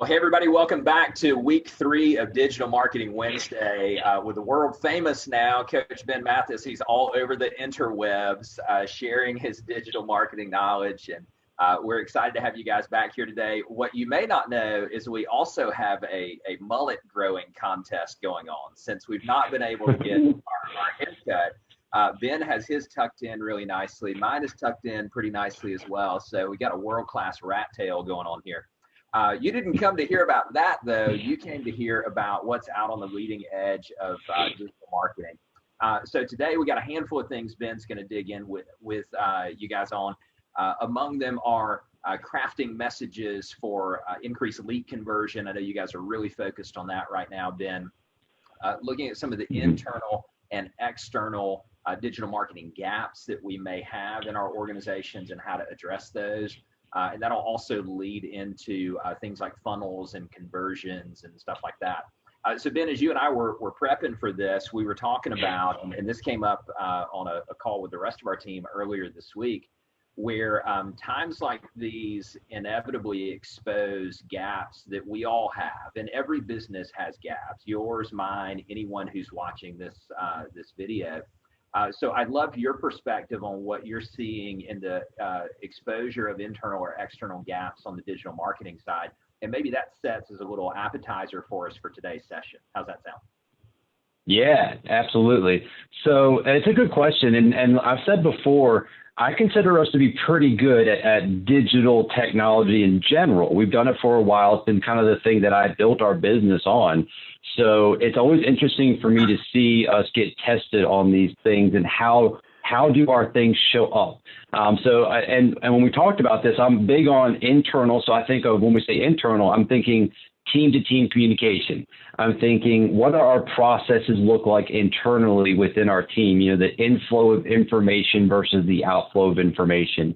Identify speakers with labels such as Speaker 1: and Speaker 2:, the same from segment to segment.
Speaker 1: Well, hey, everybody, welcome back to week 3 of Digital Marketing Wednesday with the world famous now, Coach Ben Mathis. He's all over the interwebs sharing his digital marketing knowledge. And we're excited to have you guys back here today. What you may not know is we also have a mullet growing contest going on. Since we've not been able to get our haircut, Ben has his tucked in really nicely. Mine is tucked in pretty nicely as well. So we got a world-class rat tail going on here. You didn't come to hear about that, though. You came to hear about what's out on the leading edge of digital marketing. So today we got a handful of things Ben's going to dig in with you guys on. Among them are crafting messages for increased lead conversion. I know you guys are really focused on that right now, Ben. Looking at some of the internal and external digital marketing gaps that we may have in our organizations and how to address those. And that'll also lead into things like funnels and conversions and stuff like that. So Ben, as you and I were prepping for this, we were talking about, and this came up on a call with the rest of our team earlier this week, where times like these inevitably expose gaps that we all have, and every business has gaps, yours, mine, anyone who's watching this video. So I'd love your perspective on what you're seeing in the exposure of internal or external gaps on the digital marketing side. And maybe that sets as a little appetizer for us for today's session. How's that sound?
Speaker 2: Yeah, absolutely. So it's a good question. And I've said before, I consider us to be pretty good at digital technology in general. We've done it for a while. It's been kind of the thing that I built our business on. So it's always interesting for me to see us get tested on these things and how do our things show up. And when we talked about this, I'm big on internal. So I think of when we say internal, I'm thinking team-to-team communication. I'm thinking, what do our processes look like internally within our team? You know, the inflow of information versus the outflow of information.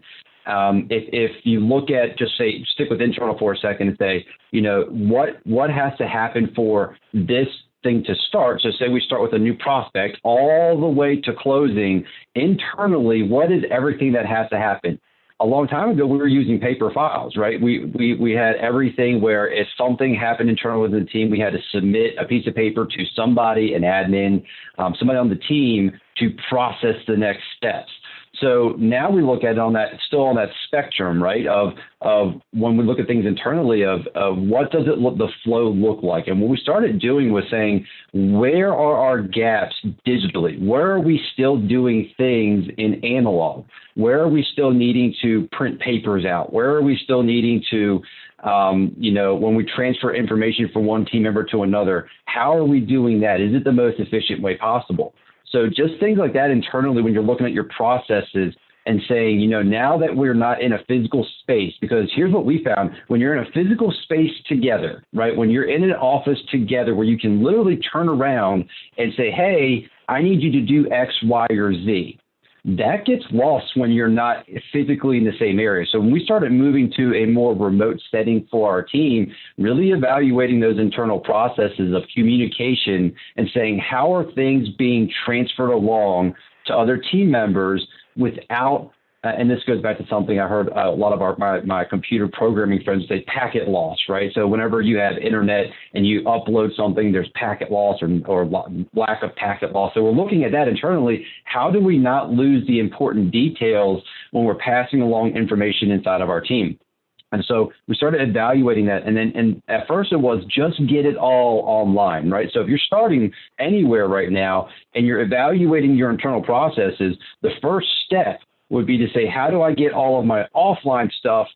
Speaker 2: If you look at, just say, stick with internal for a second and say, you know, what has to happen for this thing to start? So say we start with a new prospect all the way to closing. Internally, what is everything that has to happen? A long time ago, we were using paper files, right? We had everything where if something happened internally within the team, we had to submit a piece of paper to somebody, an admin, somebody on the team to process the next steps. So now we look at it still on that spectrum, right? Of when we look at things internally of what does the flow look like? And what we started doing was saying, where are our gaps digitally? Where are we still doing things in analog? Where are we still needing to print papers out? Where are we still needing to, when we transfer information from one team member to another, how are we doing that? Is it the most efficient way possible? So just things like that internally when you're looking at your processes and saying, you know, now that we're not in a physical space, because here's what we found, when you're in a physical space together, right, when you're in an office together where you can literally turn around and say, hey, I need you to do X, Y, or Z. That gets lost when you're not physically in the same area. So when we started moving to a more remote setting for our team, really evaluating those internal processes of communication and saying, how are things being transferred along to other team members without, and this goes back to something I heard a lot of my computer programming friends say, packet loss, right? So whenever you have internet and you upload something, there's packet loss or lack of packet loss. So we're looking at that internally. How do we not lose the important details when we're passing along information inside of our team? And so we started evaluating that. And at first it was just get it all online, right? So if you're starting anywhere right now and you're evaluating your internal processes, the first step would be to say, how do I get all of my offline stuff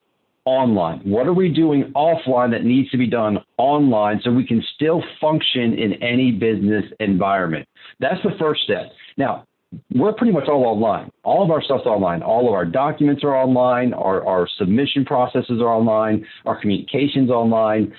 Speaker 2: online? What are we doing offline that needs to be done online so we can still function in any business environment? That's the first step. Now, we're pretty much all online. All of our stuff's online. All of our documents are online. Our submission processes are online. Our communication's online.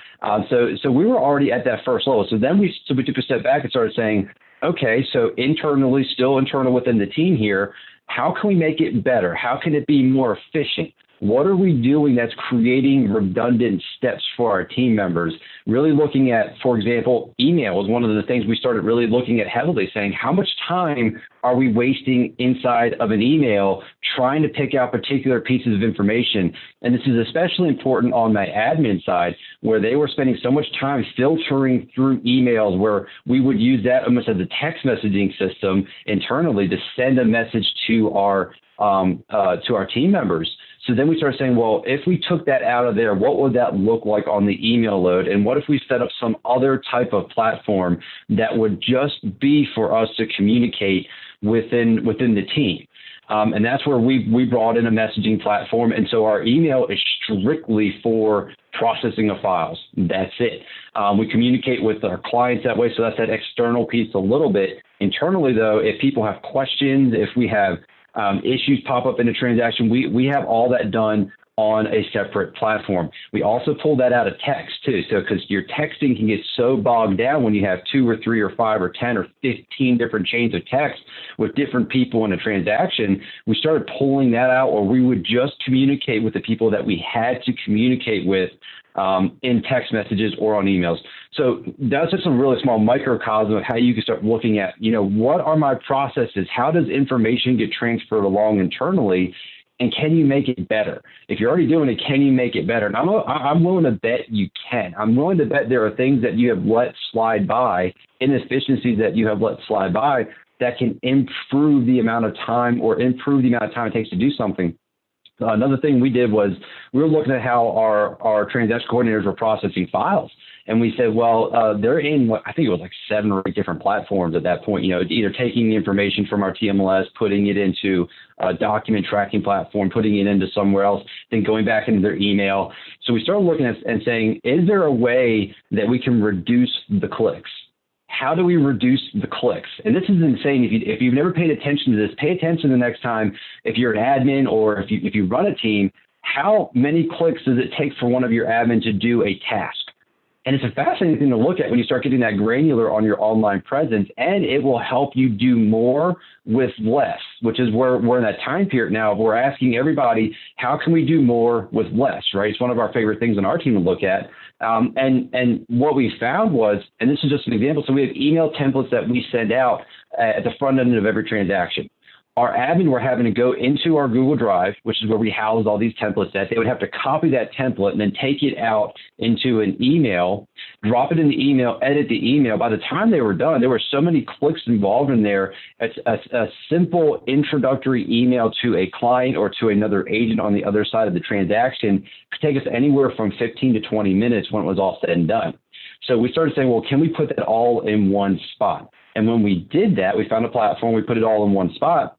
Speaker 2: So we were already at that first level. So then we took a step back and started saying, okay, so internally, still internal within the team here, how can we make it better? How can it be more efficient? what are we doing that's creating redundant steps for our team members? Really looking at, for example, email was one of the things we started really looking at heavily, saying how much time are we wasting inside of an email trying to pick out particular pieces of information? And this is especially important on my admin side, where they were spending so much time filtering through emails, where we would use that almost as a text messaging system internally to send a message to our team members. So then we started saying, well, if we took that out of there, what would that look like on the email load? And what if we set up some other type of platform that would just be for us to communicate within the team? And that's where we brought in a messaging platform. And so our email is strictly for processing of files. That's it. We communicate with our clients that way. So that's that external piece a little bit. Internally, though, if people have questions, if we have issues pop up in a transaction, we have all that done on a separate platform. We also pull that out of text too. So because your texting can get so bogged down when you have 2 or 3 or 5 or 10 or 15 different chains of text with different people in a transaction, we started pulling that out, or we would just communicate with the people that we had to communicate with in text messages or on emails. So that's just a really small microcosm of how you can start looking at, what are my processes? How does information get transferred along internally? And can you make it better? If you're already doing it, can you make it better? And I'm willing to bet you can. I'm willing to bet there are things that you have let slide by, inefficiencies that you have let slide by, that can improve the amount of time it takes to do something. Another thing we did was we were looking at how our transaction coordinators were processing files. And we said, well, they're in I think it was like 7 or 8 different platforms at that point, either taking the information from our TMLS, putting it into a document tracking platform, putting it into somewhere else, then going back into their email. So we started looking at and saying, is there a way that we can reduce the clicks? How do we reduce the clicks? And this is insane. If you've never paid attention to this, pay attention the next time. If you're an admin or if you run a team, how many clicks does it take for one of your admin to do a task? And it's a fascinating thing to look at when you start getting that granular on your online presence, and it will help you do more with less, which is where we're in that time period now. We're asking everybody, how can we do more with less, right? It's one of our favorite things on our team to look at. And what we found was, and this is just an example, so we have email templates that we send out at the front end of every transaction. Our admin were having to go into our Google Drive, which is where we house all these templates at. They would have to copy that template and then take it out into an email, drop it in the email, edit the email. By the time they were done, there were so many clicks involved in there. It's a simple introductory email to a client or to another agent on the other side of the transaction could take us anywhere from 15 to 20 minutes when it was all said and done. So we started saying, well, can we put that all in one spot? And when we did that, we found a platform, we put it all in one spot.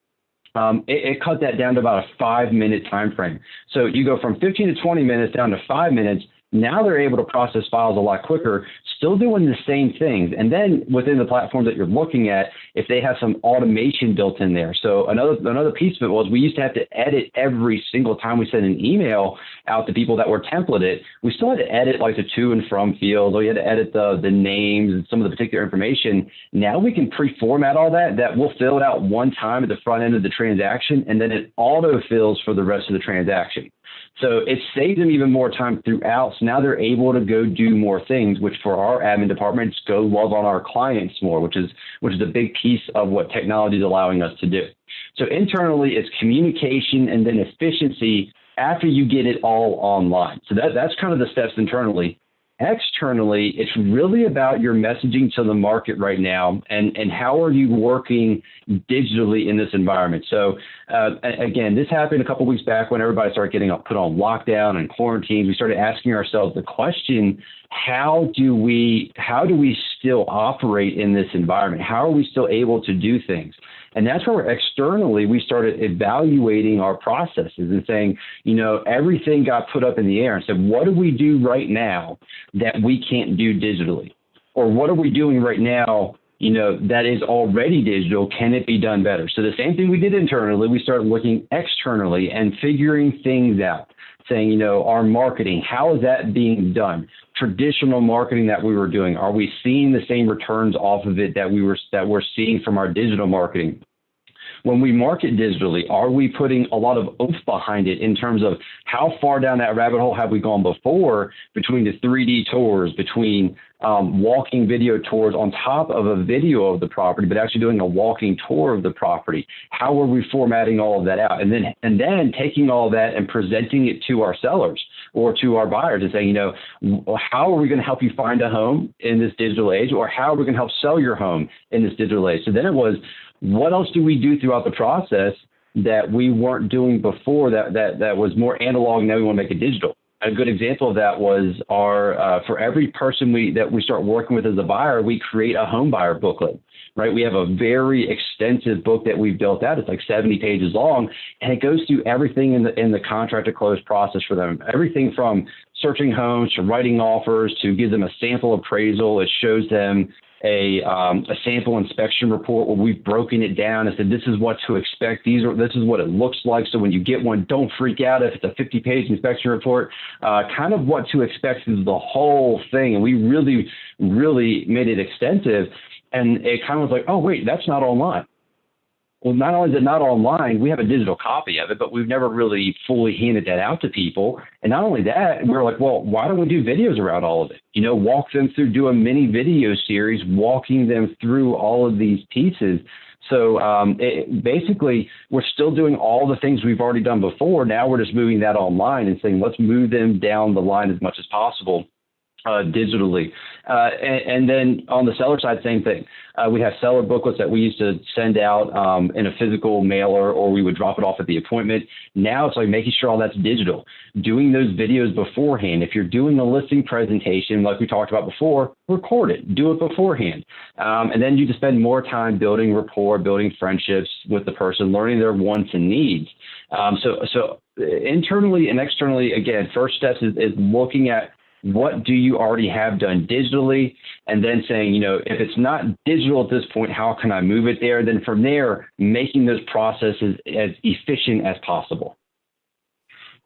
Speaker 2: It cut that down to about a 5-minute time frame. So you go from 15 to 20 minutes down to 5 minutes. Now they're able to process files a lot quicker, still doing the same things. And then within the platform that you're looking at, if they have some automation built in there. So another piece of it was we used to have to edit every single time we sent an email out to people that were templated. We still had to edit like the to and from fields, or you had to edit the names and some of the particular information. Now we can pre-format all that we'll fill it out one time at the front end of the transaction, and then it auto-fills for the rest of the transaction. So it saves them even more time throughout. So now they're able to go do more things, which for our admin departments, go love on our clients more, which is a big piece of what technology is allowing us to do. So internally, it's communication and then efficiency after you get it all online. So that's kind of the steps internally. Externally, it's really about your messaging to the market right now and how are you working digitally in this environment. So again, this happened a couple of weeks back when everybody started getting put on lockdown and quarantine. We started asking ourselves the question, how do we still operate in this environment? How are we still able to do things? And that's where externally we started evaluating our processes and saying, everything got put up in the air and said, what do we do right now that we can't do digitally? Or what are we doing right now, that is already digital? Can it be done better? So the same thing we did internally, we started looking externally and figuring things out, saying, our marketing, how is that being done? Traditional marketing that we were doing, are we seeing the same returns off of it that we're seeing from our digital marketing? when we market digitally, are we putting a lot of oomph behind it in terms of how far down that rabbit hole have we gone before, between the 3D tours, between walking video tours on top of a video of the property, but actually doing a walking tour of the property? How are we formatting all of that out? And then taking all of that and presenting it to our sellers or to our buyers and saying, you know, how are we going to help you find a home in this digital age, or how are we going to help sell your home in this digital age? So then it was, what else do we do throughout the process that we weren't doing before that was more analog, now we want to make it digital? A good example of that was for every person that we start working with as a buyer, we create a home buyer booklet, right? We have a very extensive book that we've built out. It's like 70 pages long, and it goes through everything in the contract to close process for them. Everything from searching homes to writing offers to give them a sample appraisal. It shows them a sample inspection report where we've broken it down and said, this is what to expect. This is what it looks like. So when you get one, don't freak out if it's a 50-page inspection report. Kind of what to expect is the whole thing. And we really, really made it extensive. And it kind of was like, oh, wait, that's not online. Well, not only is it not online, we have a digital copy of it, but we've never really fully handed that out to people. And not only that, we're like, well, why don't we do videos around all of it? You know, walk them through, do a mini video series, walking them through all of these pieces. So basically, we're still doing all the things we've already done before. Now we're just moving that online and saying, let's move them down the line as much as possible digitally. And then on the seller side, same thing. We have seller booklets that we used to send out in a physical mailer, or we would drop it off at the appointment. Now it's like making sure all that's digital, doing those videos beforehand. If you're doing a listing presentation, like we talked about before, record it, do it beforehand. And then you just spend more time building rapport, building friendships with the person, learning their wants and needs. So internally and externally, again, first steps is looking at what do you already have done digitally, and then saying, you know, if it's not digital at this point, how can I move it there? Then from there, making those processes as efficient as possible.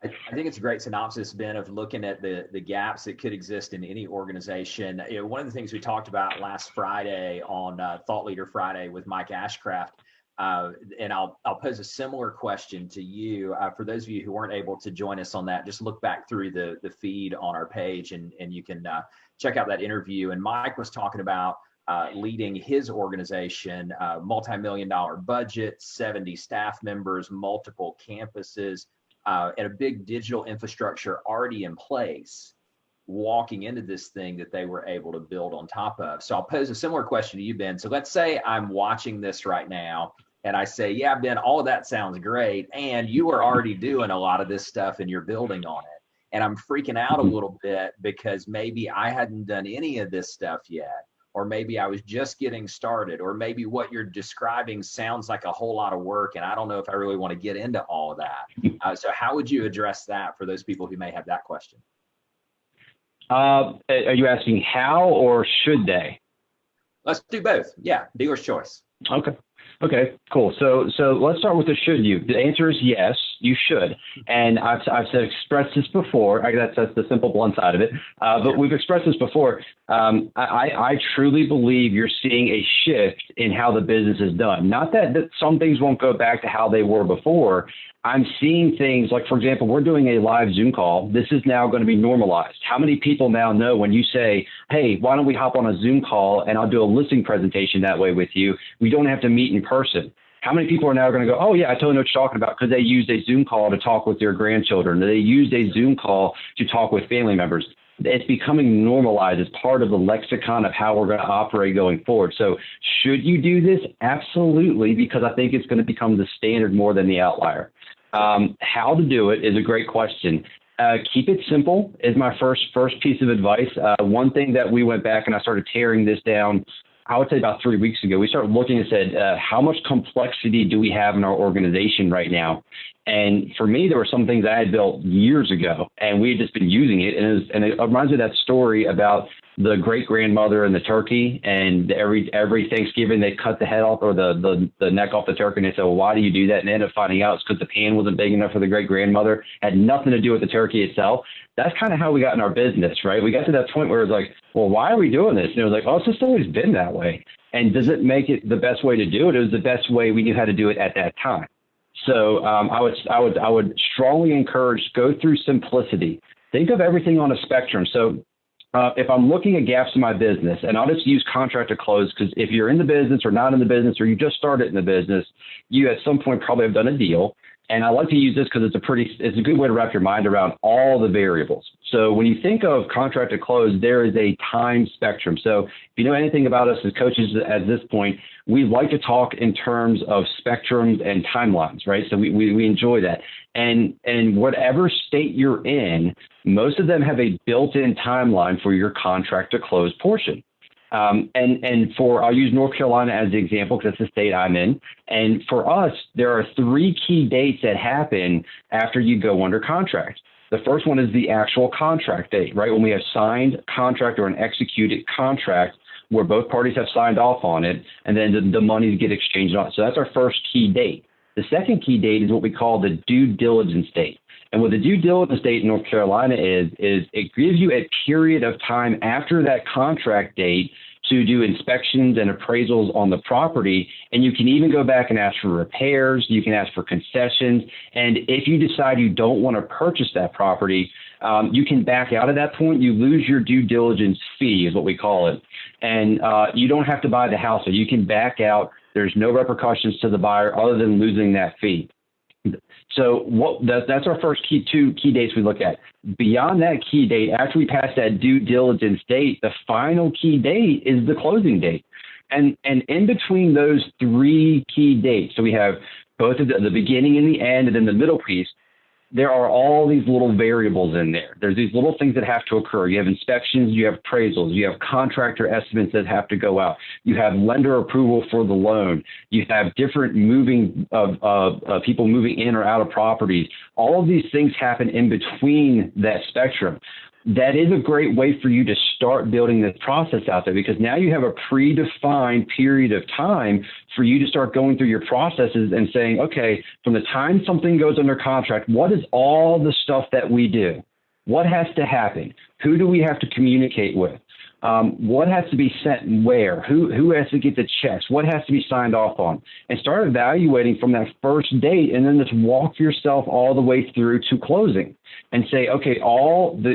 Speaker 1: I think it's a great synopsis, Ben, of looking at the gaps that could exist in any organization. You know, one of the things we talked about last Friday on Thought Leader Friday with Mike Ashcraft, and I'll pose a similar question to you. For those of you who weren't able to join us on that, just look back through the feed on our page, and you can check out that interview. And Mike was talking about leading his organization, multi-million-dollar budget, 70 staff members, multiple campuses, and a big digital infrastructure already in place, walking into this thing that they were able to build on top of. So I'll pose a similar question to you, Ben. So let's say I'm watching this right now, and I say, yeah, Ben, all of that sounds great, and you are already doing a lot of this stuff and you're building on it. And I'm freaking out a little bit because maybe I hadn't done any of this stuff yet, or maybe I was just getting started, or maybe what you're describing sounds like a whole lot of work, and I don't know if I really want to get into all of that. So how would you address that for those people who may have that question?
Speaker 2: Are you asking how, or should they?
Speaker 1: Let's do both. Yeah, dealer's choice.
Speaker 2: Okay, cool. So let's start with the should you. The answer is yes, you should. And I've expressed this before. That's the simple blunt side of it. But we've expressed this before. I truly believe you're seeing a shift in how the business is done. Not that some things won't go back to how they were before. I'm seeing things like, for example, we're doing a live Zoom call. This is now going to be normalized. How many people now know when you say, hey, why don't we hop on a Zoom call and I'll do a listing presentation that way with you? We don't have to meet in person. How many people are now going to go, oh, yeah, I totally know what you're talking about, because they used a Zoom call to talk with their grandchildren. They used a Zoom call to talk with family members. It's becoming normalized as part of the lexicon of how we're going to operate going forward. So should you do this? Absolutely, because I think it's going to become the standard more than the outlier. How to do it is a great question. Keep it simple is my first piece of advice. One thing that we went back and I started tearing this down, I would say about 3 weeks ago, we started looking and said, how much complexity do we have in our organization right now? And for me, there were some things I had built years ago, and we had just been using it. And it reminds me of that story about the great grandmother and the turkey, and every Thanksgiving they cut the head off or the neck off the turkey, and they said, well, why do you do that? And they ended up finding out it's because the pan wasn't big enough for the great grandmother. Had nothing to do with the turkey itself. That's kind of how we got in our business, right? We got to that point where it was like, well, why are we doing this? And it was like, oh, it's just always been that way. And does it make it the best way to do it? It was the best way we knew how to do it at that time. So I would strongly encourage, go through simplicity. Think of everything on a spectrum. So if I'm looking at gaps in my business, and I'll just use contract to close, because if you're in the business or not in the business, or you just started in the business, you at some point probably have done a deal. And I like to use this because it's a good way to wrap your mind around all the variables. So when you think of contract to close, there is a time spectrum. So if you know anything about us as coaches at this point, we like to talk in terms of spectrums and timelines, right? So we enjoy that. And whatever state you're in, most of them have a built-in timeline for your contract to close portion. I'll use North Carolina as the example because that's the state I'm in. And for us, there are 3 key dates that happen after you go under contract. The first one is the actual contract date, right? When we have signed contract or an executed contract where both parties have signed off on it, and then the monies get exchanged on it. So that's our first key date. The second key date is what we call the due diligence date. And what the due diligence date in North Carolina is it gives you a period of time after that contract date to do inspections and appraisals on the property. And you can even go back and ask for repairs. You can ask for concessions. And if you decide you don't want to purchase that property, you can back out at that point. You lose your due diligence fee is what we call it. And you don't have to buy the house. So you can back out. There's no repercussions to the buyer other than losing that fee. So that's our first two key dates we look at. Beyond that key date, after we pass that due diligence date, the final key date is the closing date. And in between those 3 key dates, so we have both at the beginning and the end, and then the middle piece, there are all these little variables in there. There's these little things that have to occur. You have inspections, you have appraisals, you have contractor estimates that have to go out. You have lender approval for the loan. You have different people moving in or out of properties. All of these things happen in between that spectrum. That is a great way for you to start building this process out there, because now you have a predefined period of time for you to start going through your processes and saying, okay, from the time something goes under contract, what is all the stuff that we do? What has to happen? Who do we have to communicate with? What has to be sent where? Who has to get the checks? What has to be signed off on? And start evaluating from that first date, and then just walk yourself all the way through to closing and say, okay,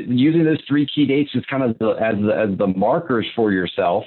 Speaker 2: using those 3 key dates as kind of as the markers for yourself.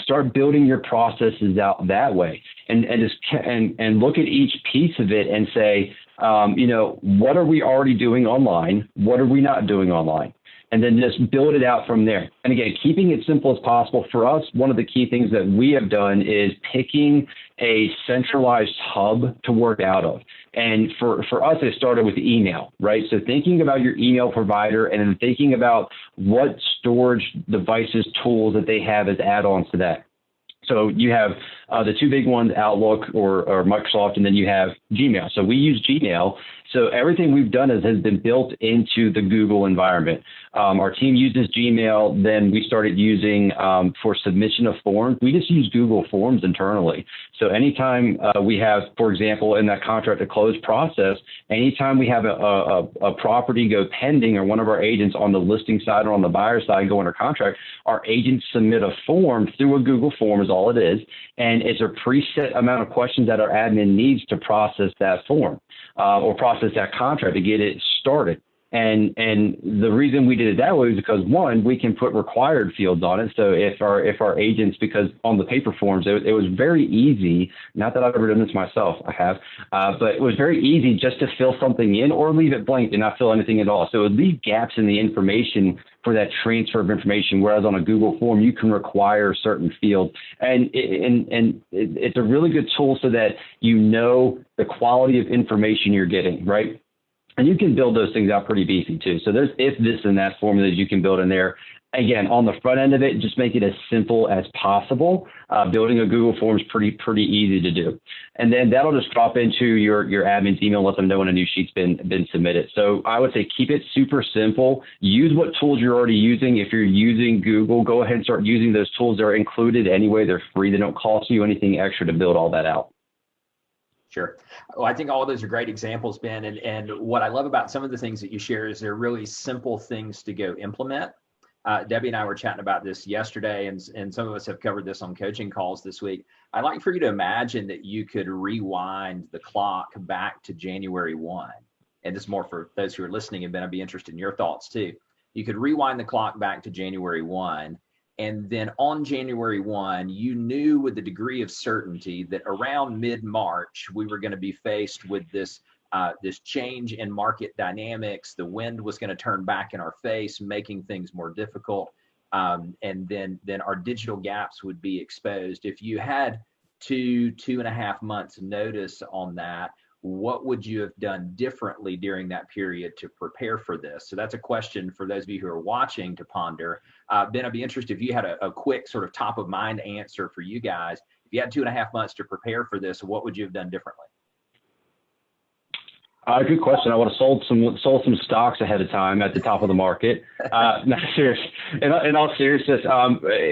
Speaker 2: Start building your processes out that way, and look at each piece of it and say, what are we already doing online? What are we not doing online? And then just build it out from there. And again, keeping it simple as possible. For us, one of the key things that we have done is picking a centralized hub to work out of. And for us, it started with email, right? So thinking about your email provider and then thinking about what storage devices, tools that they have as add-ons to that. So you have the 2 big ones, Outlook or Microsoft, and then you have Gmail. So we use Gmail. So everything we've done has been built into the Google environment. Our team uses Gmail. Then we started using for submission of forms. We just use Google Forms internally. So anytime we have, for example, in that contract to close process, anytime we have a property go pending or one of our agents on the listing side or on the buyer side go under contract, our agents submit a form through a Google form is all it is. And it's a preset amount of questions that our admin needs to process that form or process that contract to get it started. And the reason we did it that way is because, one, we can put required fields on it. So if our agents, because on the paper forms, it was very easy, not that I've ever done this myself, I have, but it was very easy just to fill something in or leave it blank and not fill anything at all. So it would leave gaps in the information for that transfer of information, whereas on a Google form, you can require certain fields. And it's a really good tool so that you know the quality of information you're getting, right? And you can build those things out pretty beefy too. So there's if, this, and that formulas you can build in there. Again, on the front end of it, just make it as simple as possible. Building a Google form is pretty easy to do. And then that'll just drop into your admin's email, let them know when a new sheet's been submitted. So I would say keep it super simple. Use what tools you're already using. If you're using Google, go ahead and start using those tools. They're included anyway. They're free. They don't cost you anything extra to build all that out.
Speaker 1: Sure. Well, I think all of those are great examples, Ben. And what I love about some of the things that you share is they're really simple things to go implement. Debbie and I were chatting about this yesterday, and some of us have covered this on coaching calls this week. I'd like for you to imagine that you could rewind the clock back to January 1. And this is more for those who are listening, and Ben, I'd be interested in your thoughts too. You could rewind the clock back to January 1. And then on January 1, you knew with a degree of certainty that around mid-March, we were going to be faced with this change in market dynamics. The wind was going to turn back in our face, making things more difficult. And then our digital gaps would be exposed. If you had 2.5 months notice on that, what would you have done differently during that period to prepare for this? So that's a question for those of you who are watching to ponder. Ben, I'd be interested if you had a quick sort of top of mind answer for you guys. If you had 2.5 months to prepare for this, what would you have done differently?
Speaker 2: Good question. I would have sold some stocks ahead of time at the top of the market. Not serious. In all seriousness,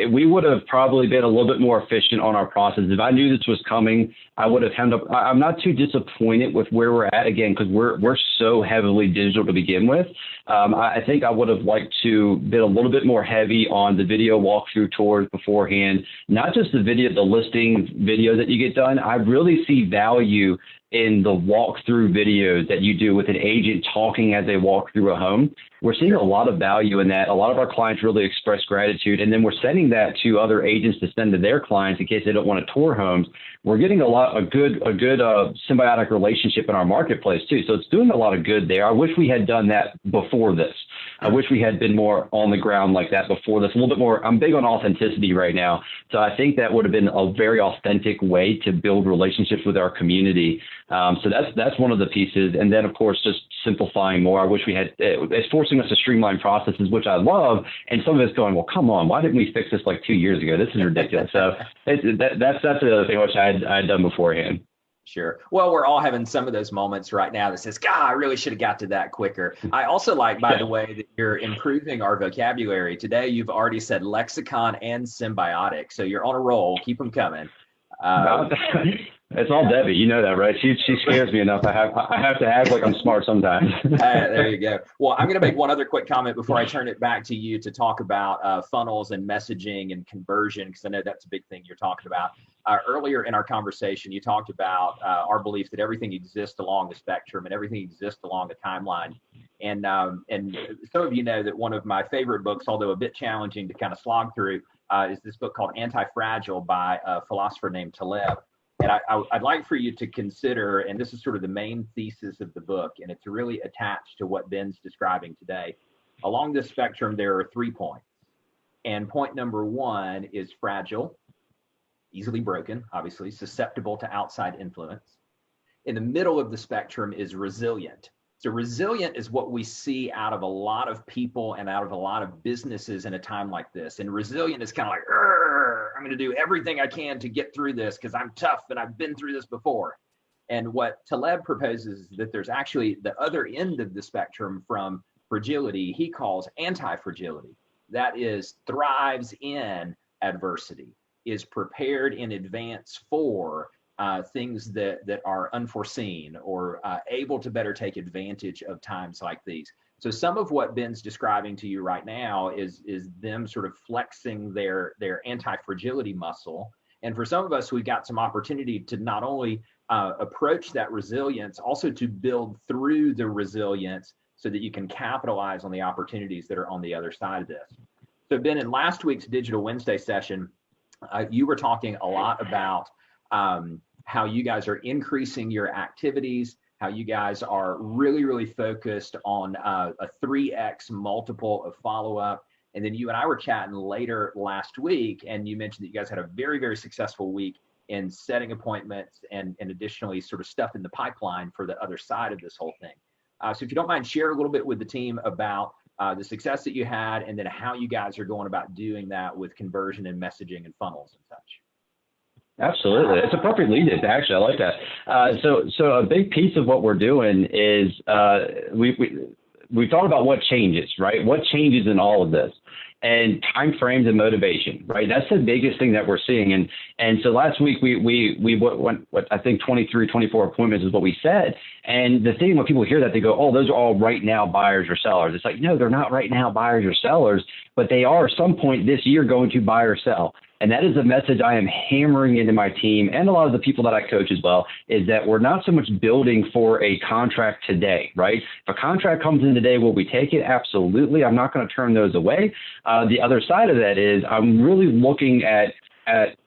Speaker 2: we would have probably been a little bit more efficient on our process. If I knew this was coming, I would have hemmed up. I'm not too disappointed with where we're at again, because we're so heavily digital to begin with. I think I would have liked to been a little bit more heavy on the video walkthrough tours beforehand, not just the listing video that you get done. I really see value in the walkthrough videos that you do with an agent talking as they walk through a home. We're seeing a lot of value in that. A lot of our clients really express gratitude, and then we're sending that to other agents to send to their clients in case they don't want to tour homes. We're getting a good symbiotic relationship in our marketplace too. So it's doing a lot of good there. I wish we had done that before this. I wish we had been more on the ground like that before this. A little bit more. I'm big on authenticity right now. So I think that would have been a very authentic way to build relationships with our community. So that's one of the pieces. And then, of course, just simplifying more. I wish we had, it's forcing us to streamline processes, which I love. And some of it's going, well, come on, why didn't we fix this like 2 years ago? This is ridiculous. So that's the other thing which I had done beforehand.
Speaker 1: Sure. Well, we're all having some of those moments right now that says, God, I really should have got to that quicker. I also like, by the way, that you're improving our vocabulary. Today, you've already said lexicon and symbiotic. So you're on a roll. Keep them coming.
Speaker 2: It's all Debbie. You know that, right? She scares me enough. I have to act like I'm smart sometimes.
Speaker 1: There you go. Well, I'm going to make one other quick comment before I turn it back to you to talk about funnels and messaging and conversion, because I know that's a big thing you're talking about. Earlier in our conversation, you talked about our belief that everything exists along the spectrum and everything exists along the timeline. And some of you know that one of my favorite books, although a bit challenging to kind of slog through, is this book called Anti-Fragile by a philosopher named Taleb. And I'd like for you to consider, and this is sort of the main thesis of the book, and it's really attached to what Ben's describing today. Along this spectrum, there are 3 points. And point number 1 is fragile, easily broken, obviously, susceptible to outside influence. In the middle of the spectrum is resilient. So resilient is what we see out of a lot of people and out of a lot of businesses in a time like this. And resilient is kind of like, I'm going to do everything I can to get through this because I'm tough and I've been through this before. And what Taleb proposes is that there's actually the other end of the spectrum from fragility he calls anti-fragility. That is, thrives in adversity, is prepared in advance for things that are unforeseen or able to better take advantage of times like these. So some of what Ben's describing to you right now is them sort of flexing their anti-fragility muscle. And for some of us, we've got some opportunity to not only approach that resilience, also to build through the resilience so that you can capitalize on the opportunities that are on the other side of this. So Ben, in last week's Digital Wednesday session, you were talking a lot about how you guys are increasing your activities, how you guys are really, really focused on a 3x multiple of follow-up. And then you and I were chatting later last week, and you mentioned that you guys had a very, very successful week in setting appointments and additionally sort of stuff in the pipeline for the other side of this whole thing. So if you don't mind, share a little bit with the team about the success that you had, and then how you guys are going about doing that with conversion and messaging and funnels and such.
Speaker 2: Absolutely. It's a perfect lead in, actually. I like that. So a big piece of what we're doing is we thought about what changes, right? What changes in all of this? And time frames and motivation, right? That's the biggest thing that we're seeing. And so last week we went, I think 23, 24 appointments is what we said. And the thing when people hear that, they go, oh, those are all right now buyers or sellers. It's like, no, they're not right now buyers or sellers, but they are at some point this year going to buy or sell. And that is a message I am hammering into my team and a lot of the people that I coach as well, is that we're not so much building for a contract today, right? If a contract comes in today, will we take it? Absolutely. I'm not going to turn those away. The other side of that is I'm really looking at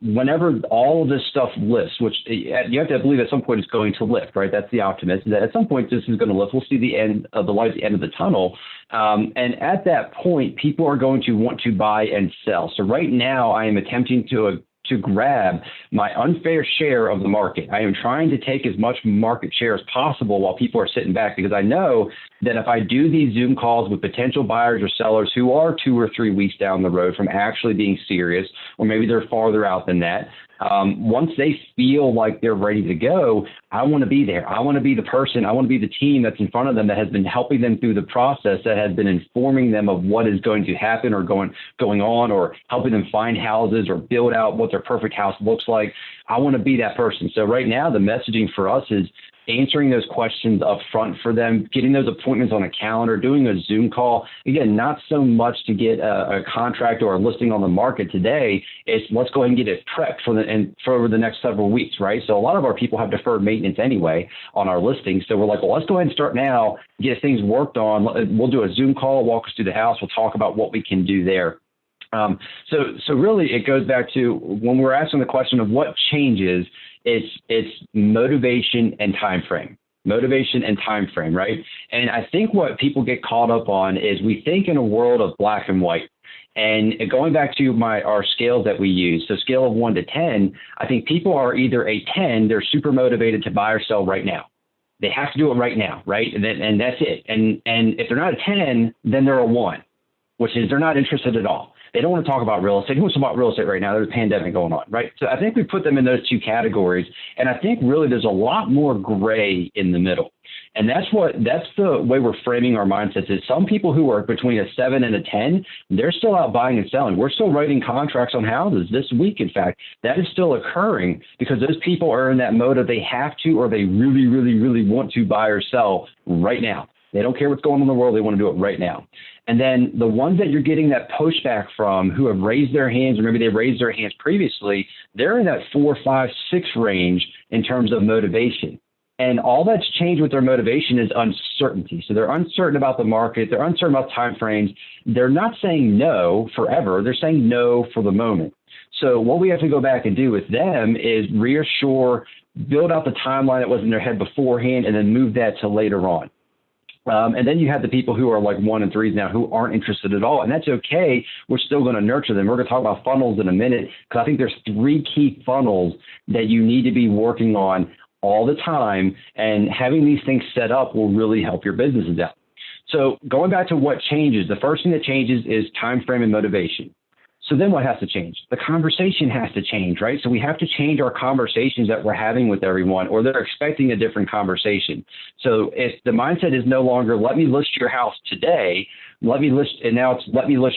Speaker 2: whenever all of this stuff lifts, which you have to believe at some point it's going to lift, right? That's the optimism, that at some point this is going to lift. We'll see the end of the light at the end of the tunnel. And at that point, people are going to want to buy and sell. So right now I am attempting to grab my unfair share of the market. I am trying to take as much market share as possible while people are sitting back, because I know that if I do these Zoom calls with potential buyers or sellers who are 2 or 3 weeks down the road from actually being serious, or maybe they're farther out than that, once they feel like they're ready to go, I want to be there. I want to be the person. I want to be the team that's in front of them that has been helping them through the process, that has been informing them of what is going to happen or going on, or helping them find houses or build out what their perfect house looks like. I want to be that person. So right now, the messaging for us is answering those questions up front for them, getting those appointments on a calendar, doing a Zoom call. Again, not so much to get a contract or a listing on the market today. It's let's go ahead and get it prepped for the next several weeks, right? So a lot of our people have deferred maintenance anyway on our listings. So we're like, well, let's go ahead and start now, get things worked on. We'll do a Zoom call, walk us through the house. We'll talk about what we can do there. So really it goes back to when we're asking the question of what changes, it's motivation and time frame. Motivation and time frame, right? And I think what people get caught up on is we think in a world of black and white. And going back to our scales that we use, so scale of 1 to 10, I think people are either a 10, they're super motivated to buy or sell right now. They have to do it right now, right? And that's it. And if they're not a 10, then they're a 1, which is they're not interested at all. They don't want to talk about real estate. Who wants to talk about real estate right now? There's a pandemic going on, right? So I think we put them in those 2 categories. And I think really there's a lot more gray in the middle. And that's the way we're framing our mindsets is some people who are between a 7 and a 10, they're still out buying and selling. We're still writing contracts on houses this week. In fact, that is still occurring because those people are in that mode of they have to, or they really, really, really want to buy or sell right now. They don't care what's going on in the world. They want to do it right now. And then the ones that you're getting that pushback from who have raised their hands, or maybe they raised their hands previously, they're in that 4, 5, 6 range in terms of motivation. And all that's changed with their motivation is uncertainty. So they're uncertain about the market. They're uncertain about timeframes. They're not saying no forever. They're saying no for the moment. So what we have to go back and do with them is reassure, build out the timeline that was in their head beforehand, and then move that to later on. And then you have the people who are like 1 and 3s now who aren't interested at all. And that's okay. We're still going to nurture them. We're going to talk about funnels in a minute, because I think there's 3 key funnels that you need to be working on all the time. And having these things set up will really help your businesses out. So going back to what changes, the first thing that changes is time frame and motivation. So then what has to change? The conversation has to change, right? So we have to change our conversations that we're having with everyone, or they're expecting a different conversation. So if the mindset is no longer, let me list your house today, let me list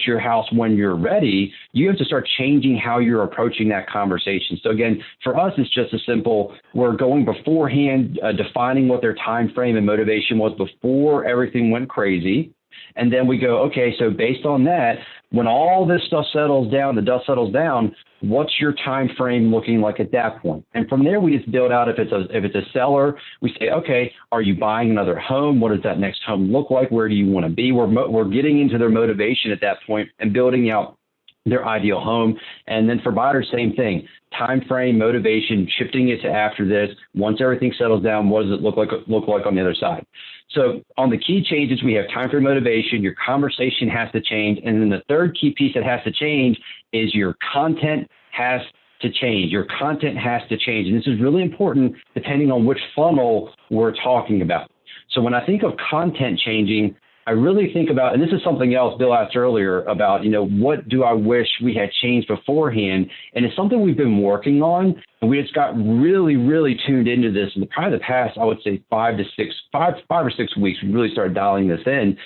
Speaker 2: your house when you're ready, you have to start changing how you're approaching that conversation. So again, for us, it's just a simple, we're going beforehand, defining what their time frame and motivation was before everything went crazy. And then we go, okay, so based on that, when all this stuff settles down, the dust settles down, what's your time frame looking like at that point? And from there, we just build out, if it's a seller, we say, okay, are you buying another home? What does that next home look like? Where do you want to be? We're getting into their motivation at that point and building out their ideal home. And then for buyers, same thing. Time frame, motivation, shifting it to after this. Once everything settles down, what does it look like on the other side? So on the key changes, we have time frame, motivation. Your conversation has to change. And then the third key piece that has to change is your content has to change. Your content has to change. And this is really important depending on which funnel we're talking about. So when I think of content changing, I really think about, and this is something else Bill asked earlier about, what do I wish we had changed beforehand? And it's something we've been working on, and we just got really, really tuned into this in probably the past, I would say 5 or 6 weeks. We really started dialing this in,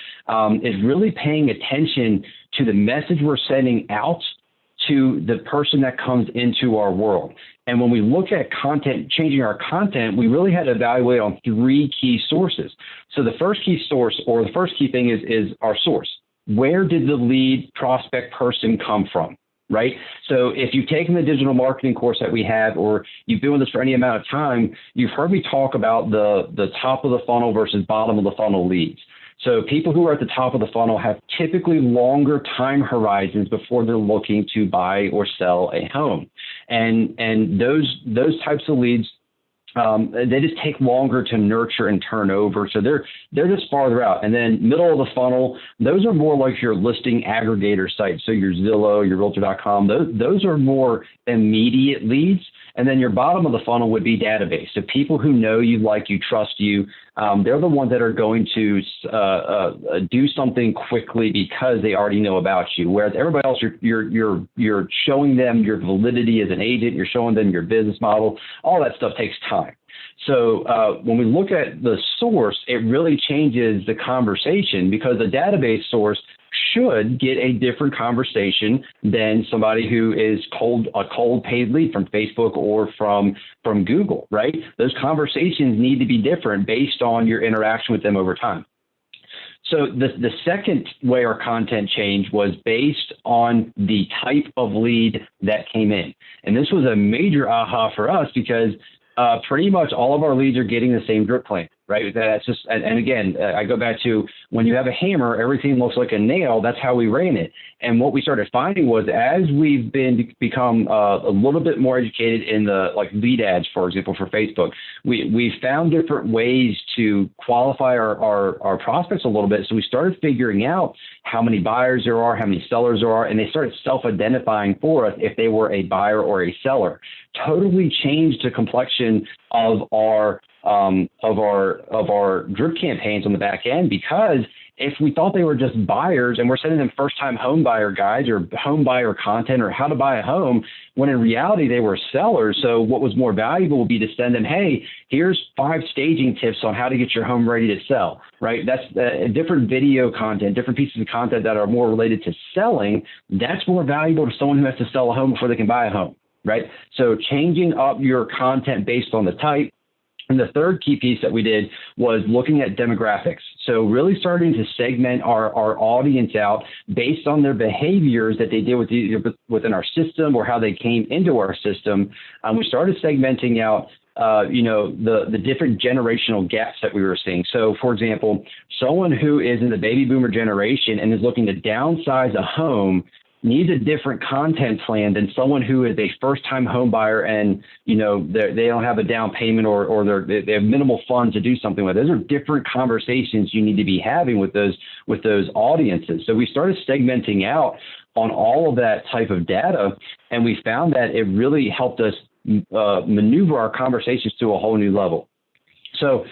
Speaker 2: is really paying attention to the message we're sending out to the person that comes into our world. And when we look at content, changing our content, we really had to evaluate on 3 key sources. So the first key source, or the first key thing, is our source. Where did the lead prospect person come from, right? So if you've taken the digital marketing course that we have, or you've been with us for any amount of time, you've heard me talk about the top of the funnel versus bottom of the funnel leads. So people who are at the top of the funnel have typically longer time horizons before they're looking to buy or sell a home. And those types of leads, they just take longer to nurture and turn over. So they're just farther out. And then middle of the funnel, those are more like your listing aggregator sites. So your Zillow, your Realtor.com, those are more immediate leads. And then your bottom of the funnel would be database. So people who know you, like you, trust you, they're the ones that are going to do something quickly because they already know about you. Whereas everybody else, you're showing them your validity as an agent, you're showing them your business model. All that stuff takes time. So when we look at the source, it really changes the conversation, because a database source should get a different conversation than somebody who is a cold paid lead from Facebook or from Google, right? Those conversations need to be different based on your interaction with them over time. So the second way our content changed was based on the type of lead that came in. And this was a major aha for us, because pretty much all of our leads are getting the same drip plane, right? That's just, and again, I go back to, when you have a hammer, everything looks like a nail. That's how we ran it. And what we started finding was, as we've become a little bit more educated in the lead ads, for example, for Facebook, we found different ways to qualify our prospects a little bit. So we started figuring out how many buyers there are, how many sellers there are, and they started self-identifying for us if they were a buyer or a seller. Totally changed the complexion of our drip campaigns on the back end, because if we thought they were just buyers and we're sending them first-time home buyer guides or home buyer content or how to buy a home, when in reality they were sellers. So what was more valuable would be to send them, hey, here's 5 staging tips on how to get your home ready to sell, right? That's different video content, different pieces of content that are more related to selling. That's more valuable to someone who has to sell a home before they can buy a home, right? So changing up your content based on the type. And the third key piece that we did was looking at demographics. So really starting to segment our audience out based on their behaviors that they did within our system or how they came into our system. We started segmenting out the different generational gaps that we were seeing. So, for example, someone who is in the baby boomer generation and is looking to downsize a home needs a different content plan than someone who is a first-time home buyer and, they don't have a down payment or they have minimal funds to do something with. Those are different conversations you need to be having with those audiences. So we started segmenting out on all of that type of data, and we found that it really helped us maneuver our conversations to a whole new level. So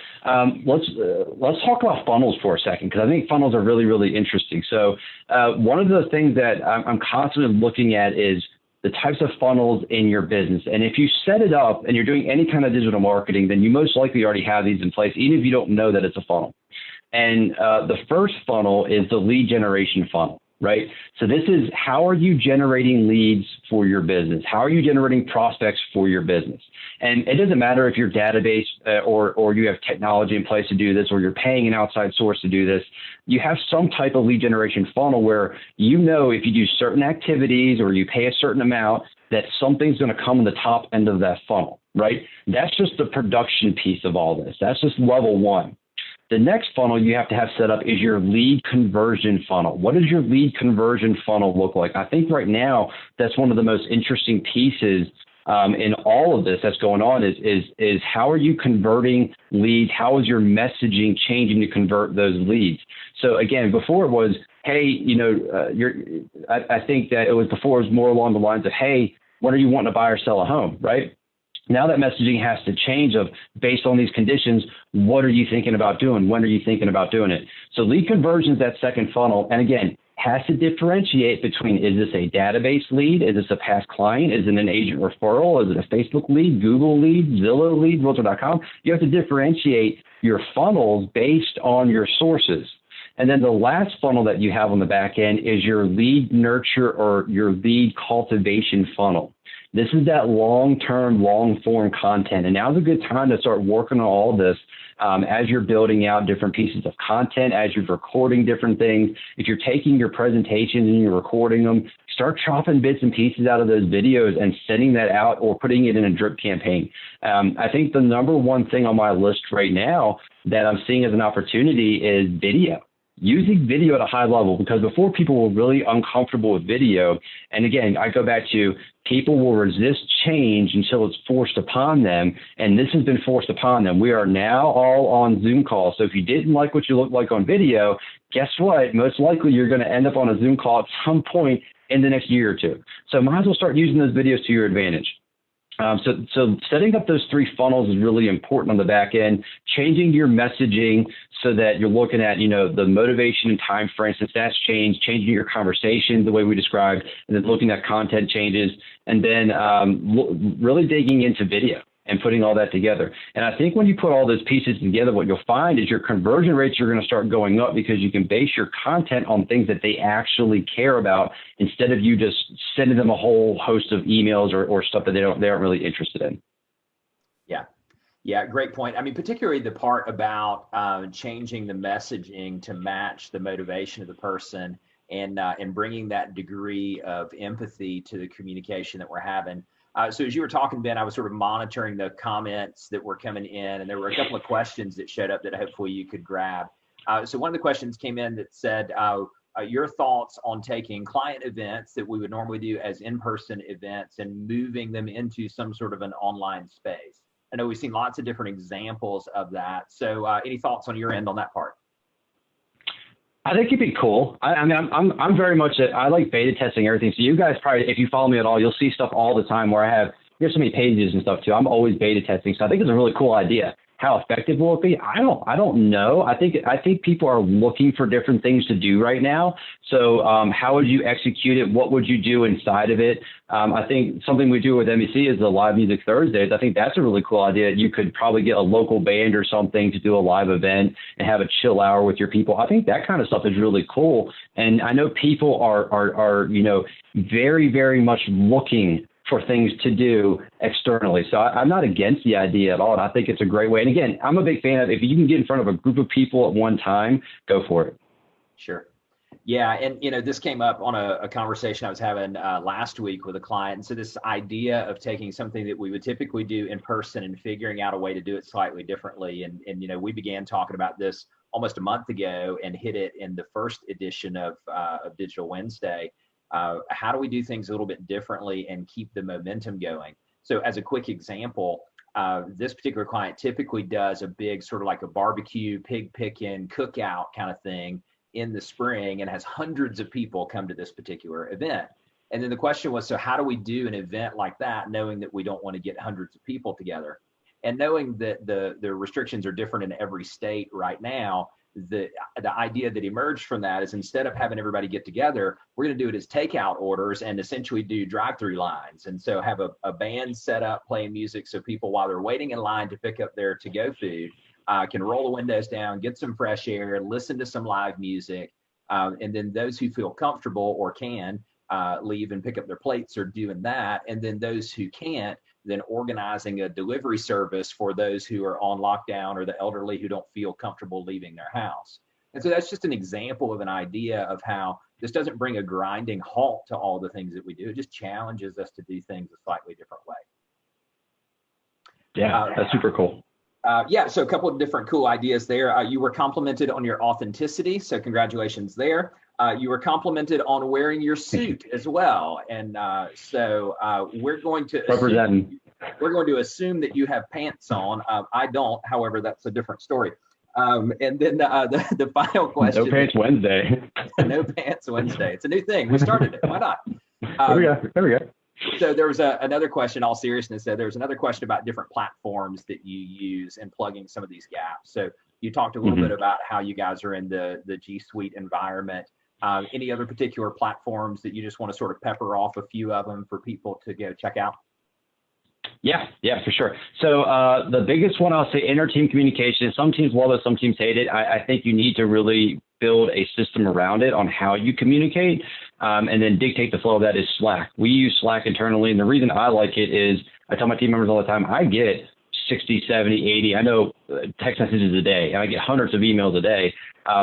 Speaker 2: let's talk about funnels for a second, because I think funnels are really, really interesting. So one of the things that I'm constantly looking at is the types of funnels in your business. And if you set it up and you're doing any kind of digital marketing, then you most likely already have these in place, even if you don't know that it's a funnel. And the first funnel is the lead generation funnel, right? So this is, how are you generating leads for your business? How are you generating prospects for your business? And it doesn't matter if your database or you have technology in place to do this, or you're paying an outside source to do this. You have some type of lead generation funnel where if you do certain activities or you pay a certain amount, that something's going to come in the top end of that funnel, right? That's just the production piece of all this. That's just level one. The next funnel you have to have set up is your lead conversion funnel. What does your lead conversion funnel look like? I think right now that's one of the most interesting pieces in all of this that's going on is how are you converting leads? How is your messaging changing to convert those leads? So again, before it was, hey, I think that it was more along the lines of, hey, when are you wanting to buy or sell a home, right? Now that messaging has to change of based on these conditions, what are you thinking about doing? When are you thinking about doing it? So lead conversion is that second funnel. And again, has to differentiate between, is this a database lead? Is this a past client? Is it an agent referral? Is it a Facebook lead, Google lead, Zillow lead, Realtor.com? You have to differentiate your funnels based on your sources. And then the last funnel that you have on the back end is your lead nurture or your lead cultivation funnel. This is that long-term, long-form content. And now's a good time to start working on all of this as you're building out different pieces of content, as you're recording different things. If you're taking your presentations and you're recording them, start chopping bits and pieces out of those videos and sending that out or putting it in a drip campaign. I think the number one thing on my list right now that I'm seeing as an opportunity is video. Using video at a high level, because before people were really uncomfortable with video. And again, I go back to people will resist change until it's forced upon them. And this has been forced upon them. We are now all on Zoom calls. So if you didn't like what you look like on video, guess what? Most likely you're going to end up on a Zoom call at some point in the next year or two. So might as well start using those videos to your advantage. So setting up those three funnels is really important on the back end, changing your messaging so that you're looking at, the motivation and time frame, since that's changed, changing your conversation the way we described, and then looking at content changes, and then really digging into video and putting all that together. And I think when you put all those pieces together, what you'll find is your conversion rates are going to start going up because you can base your content on things that they actually care about instead of you just sending them a whole host of emails or stuff that they aren't really interested in.
Speaker 1: Yeah, great point. I mean, particularly the part about changing the messaging to match the motivation of the person and bringing that degree of empathy to the communication that we're having. So as you were talking, Ben, I was sort of monitoring the comments that were coming in, and there were a couple of questions that showed up that hopefully you could grab. So one of the questions came in that said, your thoughts on taking client events that we would normally do as in-person events and moving them into some sort of an online space. I know we've seen lots of different examples of that. So any thoughts on your end on that part?
Speaker 2: I think it'd be cool. I mean, I'm very much I like beta testing everything. So you guys probably, if you follow me at all, you'll see stuff all the time where I have, there's so many pages and stuff too. I'm always beta testing. So I think it's a really cool idea. How effective will it be? I don't know. I think people are looking for different things to do right now. So how would you execute it? What would you do inside of it? I think something we do with MEC is the Live Music Thursdays. I think that's a really cool idea. You could probably get a local band or something to do a live event and have a chill hour with your people. I think that kind of stuff is really cool. And I know people are very, very much looking for things to do externally. So I'm not against the idea at all. And I think it's a great way. And again, I'm a big fan of if you can get in front of a group of people at one time, go for it.
Speaker 1: Sure. Yeah. And, this came up on a conversation I was having last week with a client. And so this idea of taking something that we would typically do in person and figuring out a way to do it slightly differently. And we began talking about this almost a month ago and hit it in the first edition of Digital Wednesday. How do we do things a little bit differently and keep the momentum going? So as a quick example, this particular client typically does a big sort of like a barbecue, pig picking, cookout kind of thing in the spring and has hundreds of people come to this particular event. And then the question was, so how do we do an event like that, knowing that we don't want to get hundreds of people together? And knowing that the restrictions are different in every state right now, the idea that emerged from that is instead of having everybody get together, we're going to do it as takeout orders and essentially do drive-through lines. And so have a band set up playing music so people, while they're waiting in line to pick up their to-go food, can roll the windows down, get some fresh air, listen to some live music. And then those who feel comfortable or can leave and pick up their plates are doing that. And then those who can't, then organizing a delivery service for those who are on lockdown or the elderly who don't feel comfortable leaving their house. And so that's just an example of an idea of how this doesn't bring a grinding halt to all the things that we do. It just challenges us to do things a slightly different way.
Speaker 2: Yeah, that's super cool.
Speaker 1: So a couple of different cool ideas there. You were complimented on your authenticity, so congratulations there. You were complimented on wearing your suit as well, and so we're going to assume that you have pants on. I don't, however, that's a different story. And then the final question.
Speaker 2: No Pants Wednesday.
Speaker 1: No Pants Wednesday. It's a new thing. We started it. Why not?
Speaker 2: There we go.
Speaker 1: So there was another question, all seriousness, there was another question about different platforms that you use and plugging some of these gaps. So you talked a little bit about how you guys are in the G Suite environment. Any other particular platforms that you just want to sort of pepper off a few of them for people to go check out?
Speaker 2: Yeah, for sure. So the biggest one, I'll say inter-team communication. Some teams love it, some teams hate it. I think you need to really build a system around it on how you communicate, and then dictate the flow of that is Slack. We use Slack internally, and the reason I like it is I tell my team members all the time, I get 60, 70, 80, I know text messages a day, and I get hundreds of emails a day.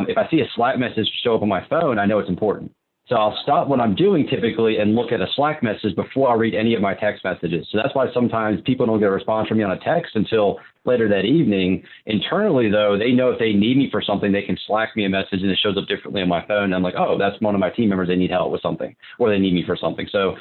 Speaker 2: If I see a Slack message show up on my phone, I know it's important. So I'll stop what I'm doing typically and look at a Slack message before I read any of my text messages. So that's why sometimes people don't get a response from me on a text until later that evening. Internally, though, they know if they need me for something, they can Slack me a message and it shows up differently on my phone. And I'm like, oh, that's one of my team members. They need help with something or they need me for something. So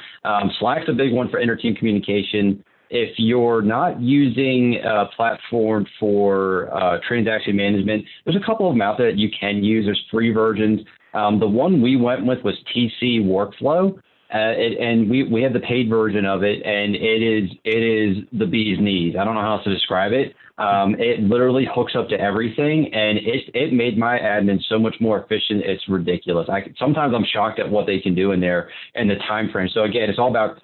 Speaker 2: Slack's a big one for inter-team communication. If you're not using a platform for transaction management, there's a couple of them out there that you can use. There's free versions. The one we went with was TC Workflow, and we have the paid version of it, and it is the bee's knees. I don't know how else to describe it. It literally hooks up to everything, and it made my admin so much more efficient. It's ridiculous. Sometimes I'm shocked at what they can do in there and the time frame. So again, it's all about.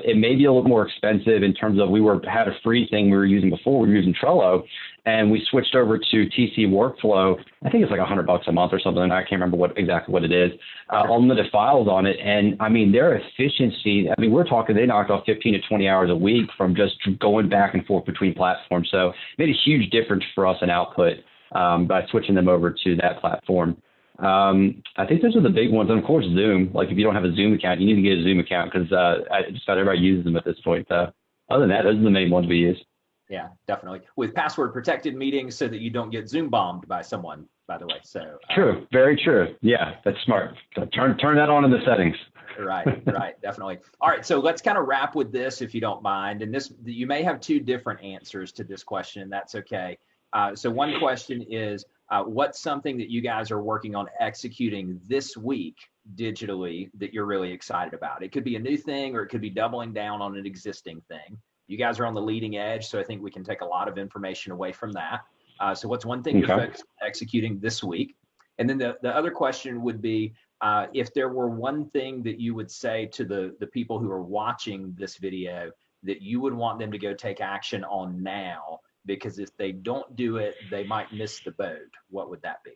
Speaker 2: It may be a little more expensive in terms of had a free thing we were using before. We were using Trello, and we switched over to TC Workflow. I think it's like $100 a month or something. I can't remember exactly what it is. Unlimited files on it, and I mean their efficiency. I mean we're talking they knocked off 15 to 20 hours a week from just going back and forth between platforms. So it made a huge difference for us in output by switching them over to that platform. I think those are the big ones. And of course, Zoom. Like if you don't have a Zoom account, you need to get a Zoom account because just about everybody uses them at this point. Other than that, those are the main ones we use.
Speaker 1: Yeah, definitely. With password protected meetings so that you don't get Zoom bombed by someone, by the way. So
Speaker 2: true. Very true. Yeah, that's smart. So turn that on in the settings.
Speaker 1: Right, definitely. All right, so let's kind of wrap with this if you don't mind. And you may have two different answers to this question, and that's okay. So one question is, what's something that you guys are working on executing this week digitally that you're really excited about? It could be a new thing or it could be doubling down on an existing thing. You guys are on the leading edge, so I think we can take a lot of information away from that. So what's one thing you're executing this week? And then the other question would be, if there were one thing that you would say to the people who are watching this video that you would want them to go take action on now, because if they don't do it, they might miss the boat. What would that be?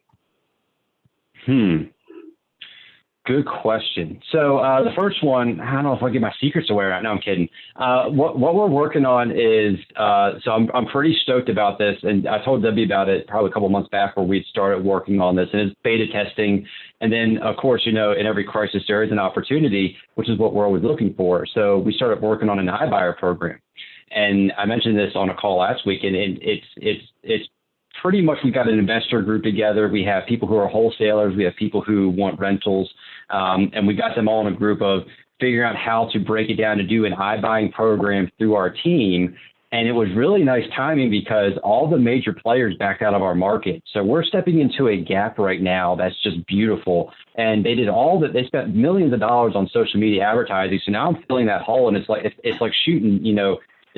Speaker 2: Good question. So the first one, I don't know if I get my secrets away right now. I'm kidding. What we're working on is, so I'm pretty stoked about this. And I told Debbie about it probably a couple months back where we'd started working on this, and it's beta testing. And then, of course, in every crisis, there is an opportunity, which is what we're always looking for. So we started working on an iBuyer program. And I mentioned this on a call last week, and it's pretty much we've got an investor group together. We have people who are wholesalers. We have people who want rentals. And we got them all in a group of figuring out how to break it down to do an iBuying program through our team. And it was really nice timing because all the major players backed out of our market. So we're stepping into a gap right now that's just beautiful. And they did they spent millions of dollars on social media advertising. So now I'm filling that hole, and it's like shooting,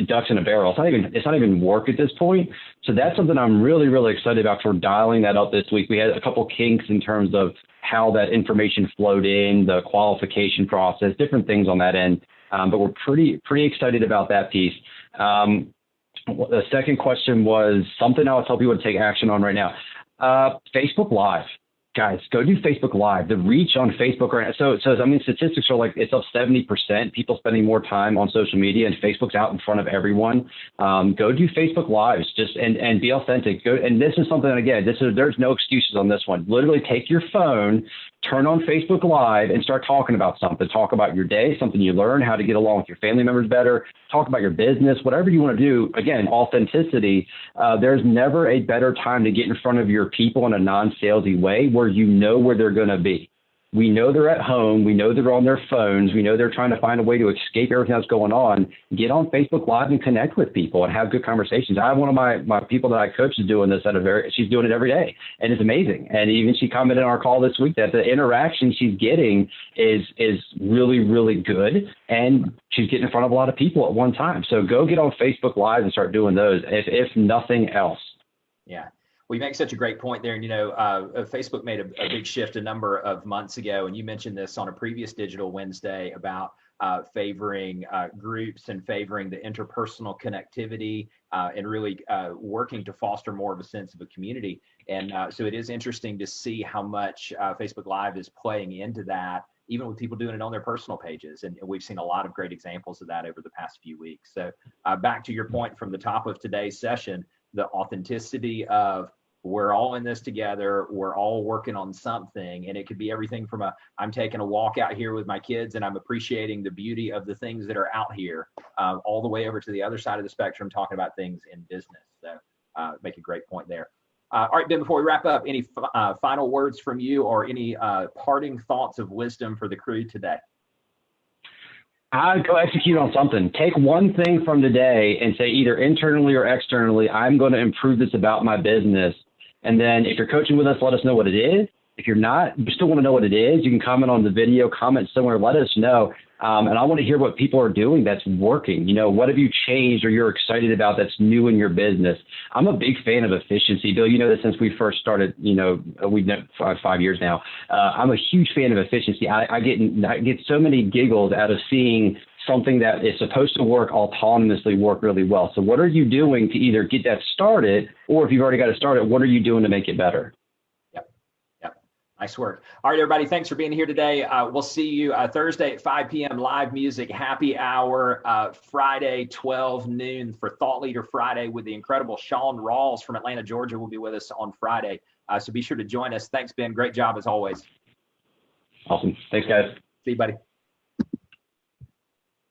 Speaker 2: ducks in a barrel. It's not even work at this point. So that's something I'm really, really excited about for dialing that up this week. We had a couple kinks in terms of how that information flowed in, the qualification process, different things on that end. But we're pretty excited about that piece. The second question was something I'll tell people to take action on right now. Facebook Live. Guys, go do Facebook Live. The reach on Facebook right now. So I mean, statistics are like it's up 70%. People spending more time on social media, and Facebook's out in front of everyone. Go do Facebook Lives, and be authentic. And this is something again. There's no excuses on this one. Literally, take your phone, turn on Facebook Live, and start talking about something. Talk about your day, something you learn, how to get along with your family members better. Talk about your business, whatever you want to do. Again, authenticity. There's never a better time to get in front of your people in a non-salesy way where you know where they're going to be. We know they're at home. We know they're on their phones. We know they're trying to find a way to escape everything that's going on. Get on Facebook Live and connect with people and have good conversations. I have one of my people that I coach is doing this she's doing it every day, and it's amazing. And even she commented on our call this week that the interaction she's getting is really, really good, and she's getting in front of a lot of people at one time. So go get on Facebook Live and start doing those, if nothing else.
Speaker 1: Yeah. We make such a great point there. And, Facebook made a big shift a number of months ago. And you mentioned this on a previous Digital Wednesday about favoring groups and favoring the interpersonal connectivity and really working to foster more of a sense of a community. And so it is interesting to see how much Facebook Live is playing into that, even with people doing it on their personal pages. And we've seen a lot of great examples of that over the past few weeks. So back to your point from the top of today's session, the authenticity of we're all in this together. We're all working on something. And it could be everything from I'm taking a walk out here with my kids and I'm appreciating the beauty of the things that are out here, all the way over to the other side of the spectrum, talking about things in business. So make a great point there. All right, Ben, before we wrap up, any final words from you or any parting thoughts of wisdom for the crew today?
Speaker 2: I'd go execute on something. Take one thing from today and say either internally or externally, I'm going to improve this about my business. And then if you're coaching with us, let us know what it is. If you're not, you still want to know what it is, you can comment on the video, comment somewhere, let us know. And I want to hear what people are doing that's working. What have you changed or you're excited about that's new in your business? I'm a big fan of efficiency. Bill, you know this since we first started, we've known 5 years now. I'm a huge fan of efficiency. I get so many giggles out of seeing something that is supposed to work autonomously work really well. So what are you doing to either get that started, or if you've already got it started, what are you doing to make it better?
Speaker 1: Nice work. All right, everybody, thanks for being here today. We'll see you Thursday at 5 p.m. live music, happy hour, Friday, 12 noon for Thought Leader Friday with the incredible Sean Rawls from Atlanta, Georgia will be with us on Friday. So be sure to join us. Thanks, Ben. Great job as always.
Speaker 2: Awesome. Thanks, guys.
Speaker 1: See you, buddy.